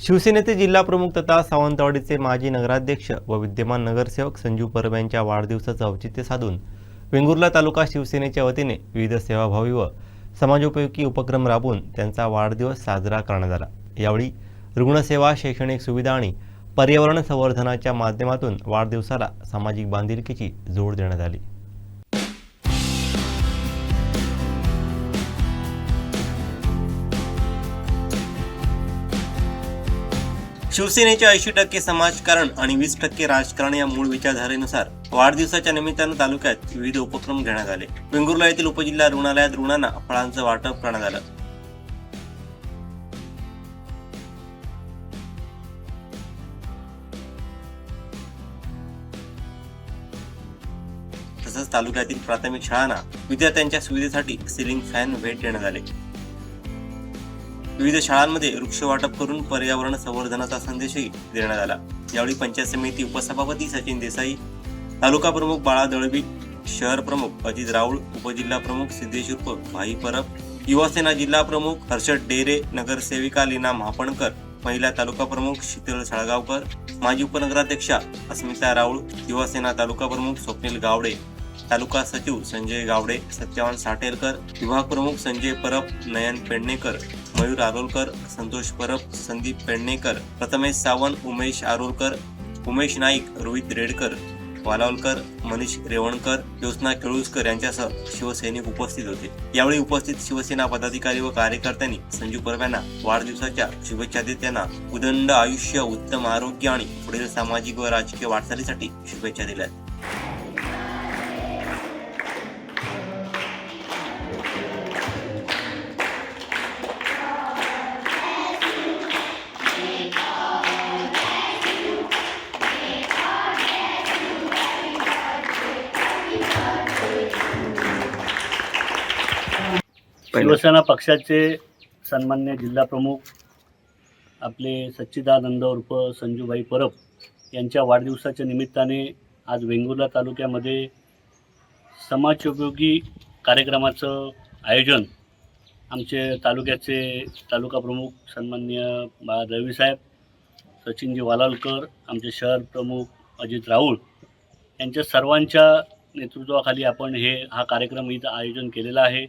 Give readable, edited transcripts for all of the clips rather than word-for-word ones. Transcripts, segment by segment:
शिवसेनेचे जिल्हाप्रमुख तथा सावंतवाडीचे माजी नगराध्यक्ष व विद्यमान नगरसेवक संजू परब यांच्या वाढदिवसाचं औचित्य साधून वेंगुर्ला तालुका शिवसेनेच्या वतीने विविध सेवाभावी व समाजोपयोगी उपक्रम राबवून त्यांचा वाढदिवस साजरा करण्यात आला। यावेळी रुग्णसेवा, शैक्षणिक सुविधा आणि पर्यावरण संवर्धनाच्या माध्यमातून वाढदिवसाला सामाजिक बांधिलकीची जोड देण्यात आली। शिवसेनेचे 80% समाजकारण आणि 20% राजकारण या मूळ विचारधारेनुसार वाढदिवसाच्या निमित्तानं तालुक्यात विविध उपक्रम घेण्यात आले। वेंगुर्ला येथील उपजिल्हा रुग्णालयात रुग्णांना फळांचं वाटप करण्यात आलं। तसंच तालुक्यातील प्राथमिक शाळांना विद्यार्थ्यांच्या सुविधेसाठी सिलिंग फॅन भेट देण्यात आले। विविध शाळांमध्ये वृक्ष वाटप करून पर्यावरण संवर्धनाचा संदेशही देण्यात आला। यावेळी पंचायत समिती उपसभापती सचिन देसाई, तालुका प्रमुख बाळा दळवी, शहर प्रमुख अजित राऊळ, उपजिल्हा प्रमुख सिद्धेश उर्फ भाई परब, युवासेना जिल्हा प्रमुख हर्षद डेरे, नगरसेविका लीना महापणकर, महिला तालुका प्रमुख शीतल साळगावकर, माजी उपनगराध्यक्षा अस्मिता राऊळ, युवासेना तालुका प्रमुख स्वप्नील गावडे, तालुका सचिव संजय गावडे, सत्यवान साटेलकर, विभाग प्रमुख संजय परब, नयन पेडणेकर, मयूर आरोलकर, संतोष परब, संदीप पेडणेकर, प्रथमेश सावंत, उमेश आरोलकर, उमेश नाईक, रोहित रेडकर, वालावलकर, मनीष रेवणकर, ज्योत्स्ना केळुसकर यांच्यासह शिवसैनिक उपस्थित होते। यावेळी उपस्थित शिवसेना पदाधिकारी व कार्यकर्त्यांनी संजू परब यांना वाढदिवसाच्या शुभेच्छा देत त्यांना उदंड आयुष्य, उत्तम आरोग्य आणि पुढील सामाजिक व राजकीय वाटचालीसाठी शुभेच्छा दिल्या। शिवसेना पक्षाचे सन्मान्य जिल्हा प्रमुख आपले सच्चिदानंद उर्फ संजूभाई परब यांच्या वाढदिवसाच्या निमित्ताने आज वेंगुर्ला तालुक्यामध्ये समाजोपयोगी कार्यक्रमाचं आयोजन आमचे तालुक्याचे तालुका प्रमुख सन्मान्य बाळा दळवी साहेब, सचिनजी वालावलकर, आमचे शहर प्रमुख अजित राऊळ यांच्या सर्वांच्या नेतृत्वाखाली आपण हा कार्यक्रम इथं आयोजन केलेला आहे।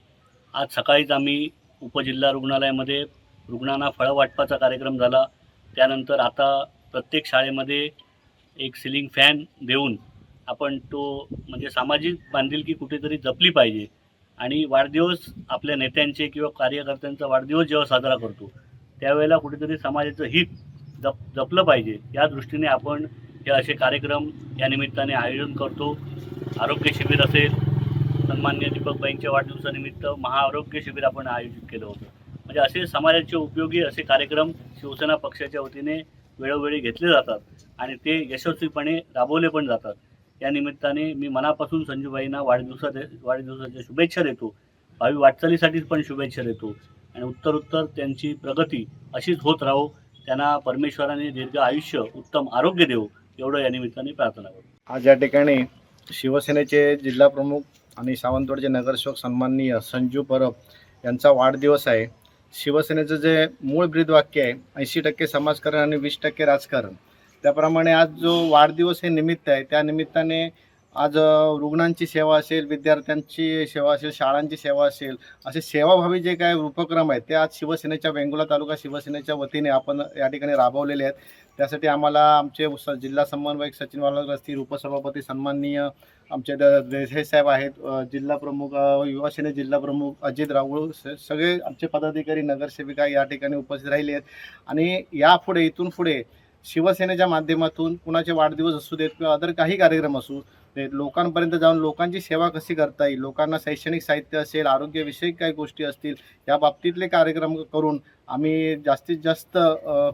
आज सकाळीच आम्ही उपजिल्हा रुग्णालयामध्ये रुग्णांना फळं वाटपाचा कार्यक्रम झाला। त्यानंतर आता प्रत्येक शाळेमध्ये एक सिलिंग फॅन देऊन आपण तो म्हणजे सामाजिक बांधिलकी कुठेतरी जपली पाहिजे आणि वाढदिवस आपल्या नेत्यांचे किंवा कार्यकर्त्यांचा वाढदिवस जेव्हा साजरा करतो त्यावेळेला कुठेतरी समाजाचं हित जपलं पाहिजे, या दृष्टीने आपण हे असे कार्यक्रम या निमित्ताने आयोजन करतो। आरोग्य शिबिर असेल, सन्मान्य दीपकबाईंच्या वाढदिवसानिमित्त महाआरोग्य शिबिर आपण आयोजित केलं होतं। म्हणजे असे समाजाचे उपयोगी असे कार्यक्रम शिवसेना पक्षाच्या वतीने वेळोवेळी घेतले जातात आणि ते यशस्वीपणे राबवले पण जातात। या निमित्ताने मी मनापासून संजूबाईंना वाढदिवसाच्या शुभेच्छा देतो, भावी वाटचालीसाठी पण शुभेच्छा देतो आणि उत्तरोत्तर त्यांची प्रगती अशीच होत राहो, त्यांना परमेश्वराने दीर्घ आयुष्य, उत्तम आरोग्य देवो, एवढं या निमित्ताने प्रार्थना करतो। आज या ठिकाणी शिवसेनेचे जिल्हा प्रमुख आणि सावंतवाडीचे नगरसेवक सन्माननीय संजू परब यांचा वाढदिवस आहे। शिवसेनेचं जे मूळ ब्रीदवाक्य आहे 80% समाजकारण आणि 20% राजकारण, त्याप्रमाणे आज जो वाढदिवस हे निमित्त आहे त्या निमित्ताने आज रुग्णांची सेवा असेल, विद्यार्थ्यांची सेवा असेल, शाळांची सेवा असेल, असे सेवाभावी जे काही उपक्रम आहेत ते आज शिवसेनेच्या वेंगुर्ला तालुका शिवसेनेच्या वतीने आपण या ठिकाणी राबवलेले आहेत। त्यासाठी आम्हाला आमचे जिल्हा समन्वयक सचिन वालावलकर असतील, उपसभापती सन्माननीय आमचे देसाई साहेब आहेत, जिल्हा प्रमुख युवासेना जिल्हा प्रमुख अजित राऊळ, सगळे आमचे पदाधिकारी, नगरसेविका या ठिकाणी उपस्थित राहिले आहेत। आणि यापुढे इथून पुढे शिवसेनेच्या माध्यमातून कुणाचे वाढदिवस असू देत किंवा अदर काही कार्यक्रम असू देत, लोकांपर्यंत जाऊन लोकांची सेवा कशी करता येईल, लोकांना शैक्षणिक साहित्य असेल, आरोग्यविषयक काही गोष्टी असतील, या बाबतीतले कार्यक्रम करून आम्ही जास्तीत जास्त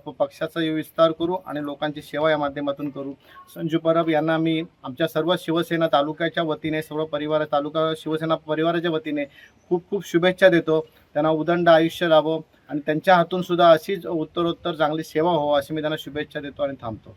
पक्षाचा विस्तार करू आणि लोकांची सेवा या माध्यमातून करू। संजू परब यांना मी आमच्या सर्व शिवसेना तालुक्याच्या वतीने, सर्व तालुका शिवसेना परिवाराच्या वतीने खूप खूप शुभेच्छा देतो। त्यांना उदंड आयुष्य लाभो आणि त्यांच्या हातून सुद्धा अशीच उत्तरोत्तर चांगली सेवा हो अशी मी त्यांना शुभेच्छा देतो आणि थांबतो।